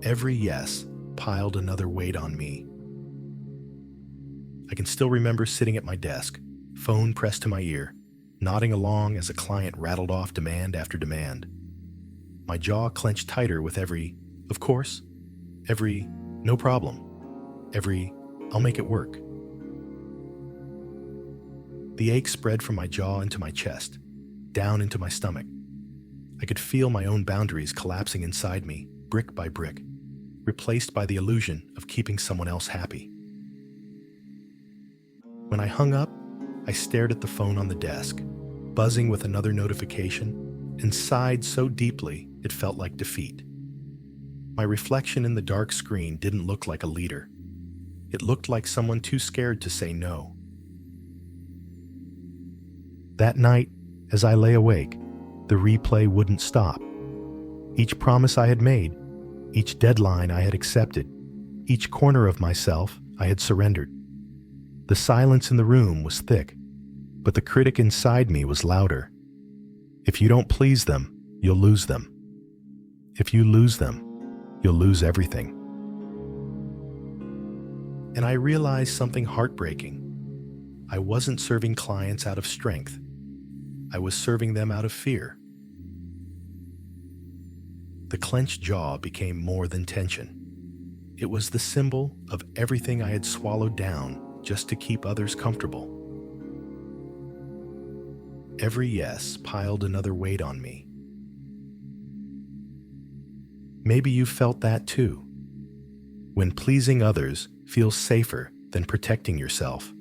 Every yes piled another weight on me. I can still remember sitting at my desk, phone pressed to my ear, nodding along as a client rattled off demand after demand. My jaw clenched tighter with every, of course, every, no problem, every, I'll make it work. The ache spread from my jaw into my chest, down into my stomach. I could feel my own boundaries collapsing inside me, brick by brick, replaced by the illusion of keeping someone else happy. When I hung up, I stared at the phone on the desk, buzzing with another notification, and sighed so deeply it felt like defeat. My reflection in the dark screen didn't look like a leader. It looked like someone too scared to say no. That night, as I lay awake, the replay wouldn't stop. Each promise I had made, each deadline I had accepted, each corner of myself I had surrendered. The silence in the room was thick, but the critic inside me was louder. If you don't please them, you'll lose them. If you lose them, you'll lose everything. And I realized something heartbreaking. I wasn't serving clients out of strength. I was serving them out of fear. The clenched jaw became more than tension. It was the symbol of everything I had swallowed down just to keep others comfortable. Every yes piled another weight on me. Maybe you felt that too, when pleasing others feels safer than protecting yourself.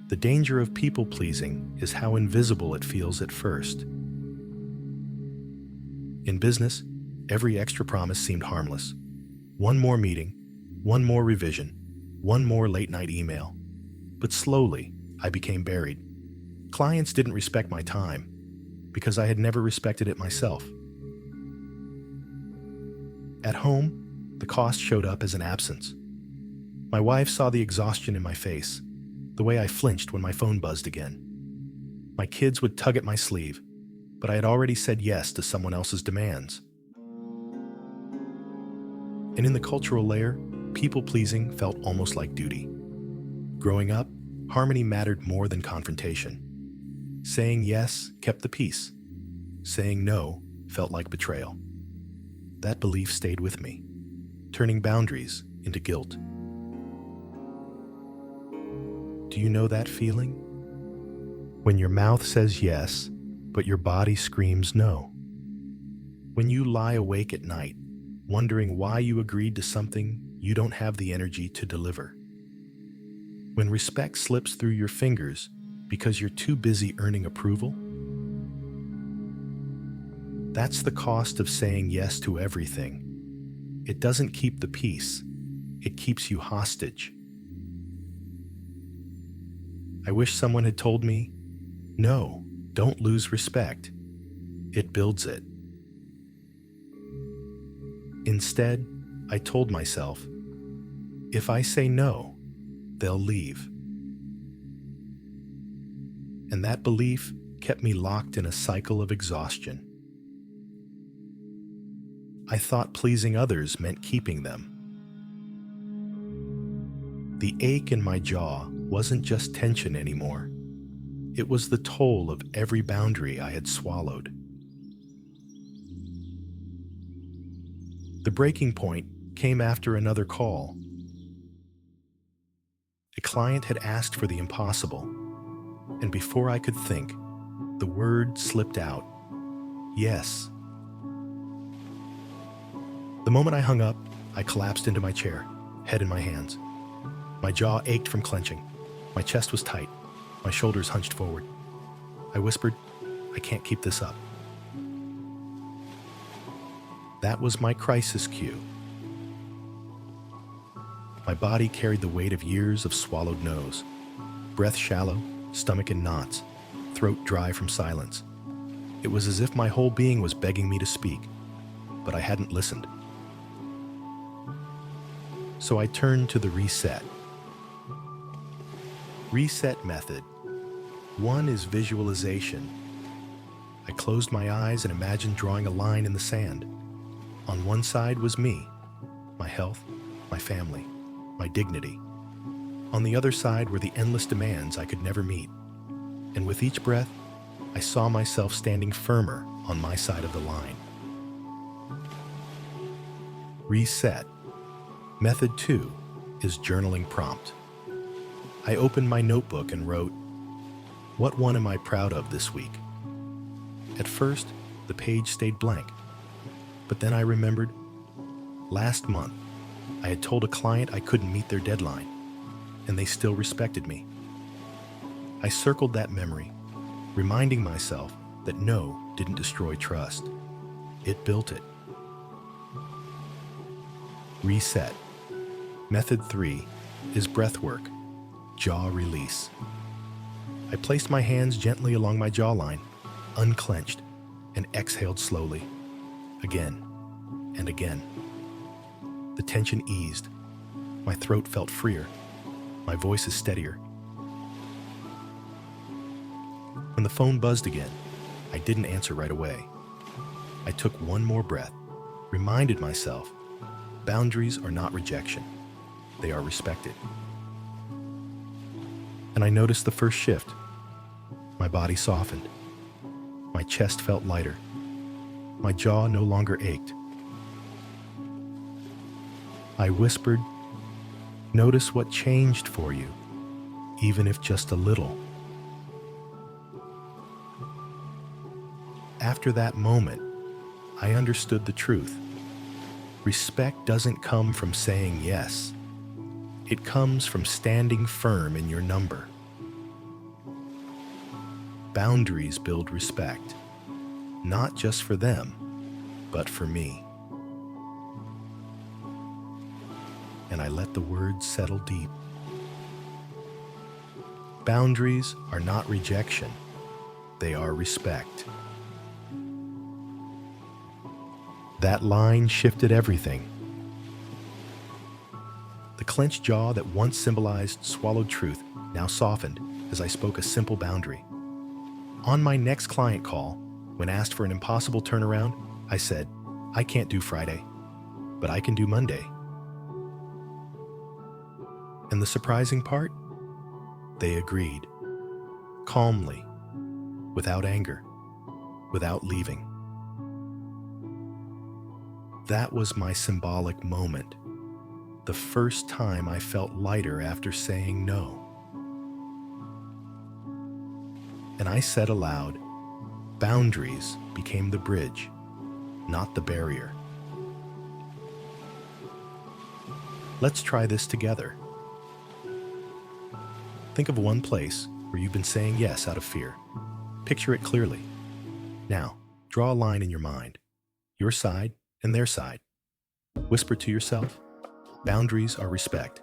The danger of people-pleasing is how invisible it feels at first. In business, every extra promise seemed harmless. One more meeting, one more revision, one more late-night email. But slowly, I became buried. Clients didn't respect my time because I had never respected it myself. At home, the cost showed up as an absence. My wife saw the exhaustion in my face, the way I flinched when my phone buzzed again. My kids would tug at my sleeve, but I had already said yes to someone else's demands. And in the cultural layer, people-pleasing felt almost like duty. Growing up, harmony mattered more than confrontation. Saying yes kept the peace. Saying no felt like betrayal. That belief stayed with me, turning boundaries into guilt. Do you know that feeling? When your mouth says yes, but your body screams no. When you lie awake at night, wondering why you agreed to something you don't have the energy to deliver. When respect slips through your fingers because you're too busy earning approval. That's the cost of saying yes to everything. It doesn't keep the peace. It keeps you hostage. I wish someone had told me, no, don't lose respect. It builds it. Instead, I told myself, if I say no, they'll leave. And that belief kept me locked in a cycle of exhaustion. I thought pleasing others meant keeping them. The ache in my jaw wasn't just tension anymore. It was the toll of every boundary I had swallowed. The breaking point came after another call. A client had asked for the impossible, and before I could think, the word slipped out, yes. The moment I hung up, I collapsed into my chair, head in my hands. My jaw ached from clenching. My chest was tight, my shoulders hunched forward. I whispered, I can't keep this up. That was my crisis cue. My body carried the weight of years of swallowed no's. Breath shallow, stomach in knots, throat dry from silence. It was as if my whole being was begging me to speak, but I hadn't listened. So I turned to the reset. Reset method. 1 is visualization. I closed my eyes and imagined drawing a line in the sand. On one side was me, my health, my family, my dignity. On the other side were the endless demands I could never meet. And with each breath, I saw myself standing firmer on my side of the line. Reset. Method 2 is journaling prompt. I opened my notebook and wrote, "What one am I proud of this week?" At first, the page stayed blank. But then I remembered, last month, I had told a client I couldn't meet their deadline, and they still respected me. I circled that memory, reminding myself that no didn't destroy trust. It built it. Reset. Method 3 is breath work, jaw release. I placed my hands gently along my jawline, unclenched, and exhaled slowly, again and again. The tension eased. My throat felt freer. My voice is steadier. When the phone buzzed again, I didn't answer right away. I took one more breath, reminded myself, boundaries are not rejection. They are respected. And I noticed the first shift. My body softened. My chest felt lighter. My jaw no longer ached. I whispered, "Notice what changed for you, even if just a little." After that moment, I understood the truth. Respect doesn't come from saying yes. It comes from standing firm in your number. Boundaries build respect, not just for them, but for me. And I let the words settle deep. Boundaries are not rejection, they are respect. That line shifted everything. The clenched jaw that once symbolized swallowed truth now softened as I spoke a simple boundary. On my next client call, when asked for an impossible turnaround, I said, "I can't do Friday, but I can do Monday." And the surprising part? They agreed. Calmly, without anger, without leaving. That was my symbolic moment. The first time I felt lighter after saying no. And I said aloud, boundaries became the bridge, not the barrier. Let's try this together. Think of one place where you've been saying yes out of fear. Picture it clearly. Now, draw a line in your mind, your side and their side. Whisper to yourself, boundaries are respect.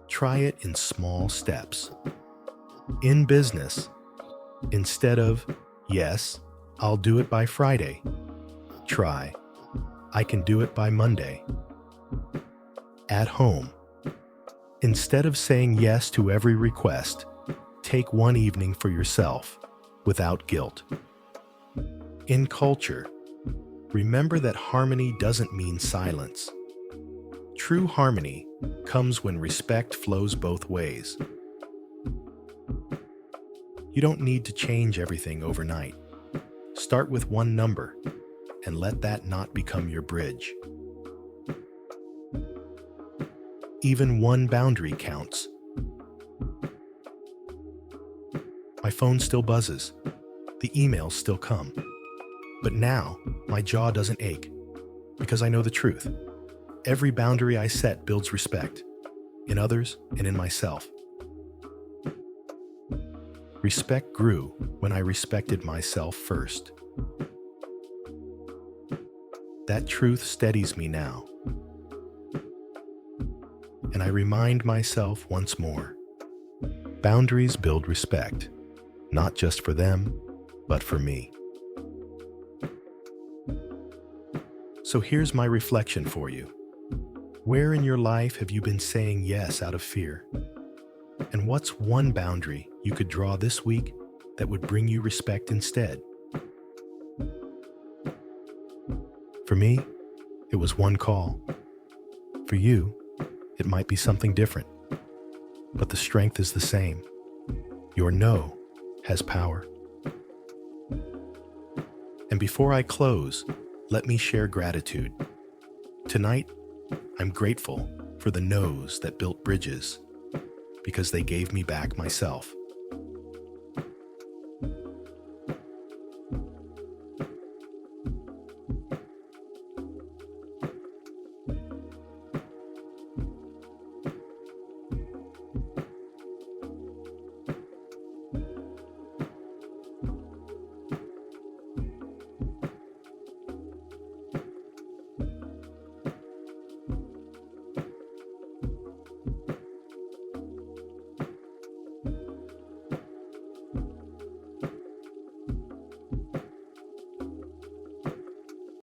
Try it in small steps. In business, instead of, "Yes, I'll do it by Friday," try, "I can do it by Monday." At home, instead of saying yes to every request, take one evening for yourself without guilt. In culture, remember that harmony doesn't mean silence. True harmony comes when respect flows both ways. You don't need to change everything overnight. Start with one number and let that not become your bridge. Even one boundary counts. My phone still buzzes. The emails still come. But now, my jaw doesn't ache, because I know the truth. Every boundary I set builds respect, in others and in myself. Respect grew when I respected myself first. That truth steadies me now. And I remind myself once more, boundaries build respect, not just for them, but for me. So here's my reflection for you. Where in your life have you been saying yes out of fear? And what's one boundary you could draw this week that would bring you respect instead. For me, it was one call. For you, it might be something different, but the strength is the same. Your no has power. And before I close, let me share gratitude. Tonight, I'm grateful for the no's that built bridges, because they gave me back myself.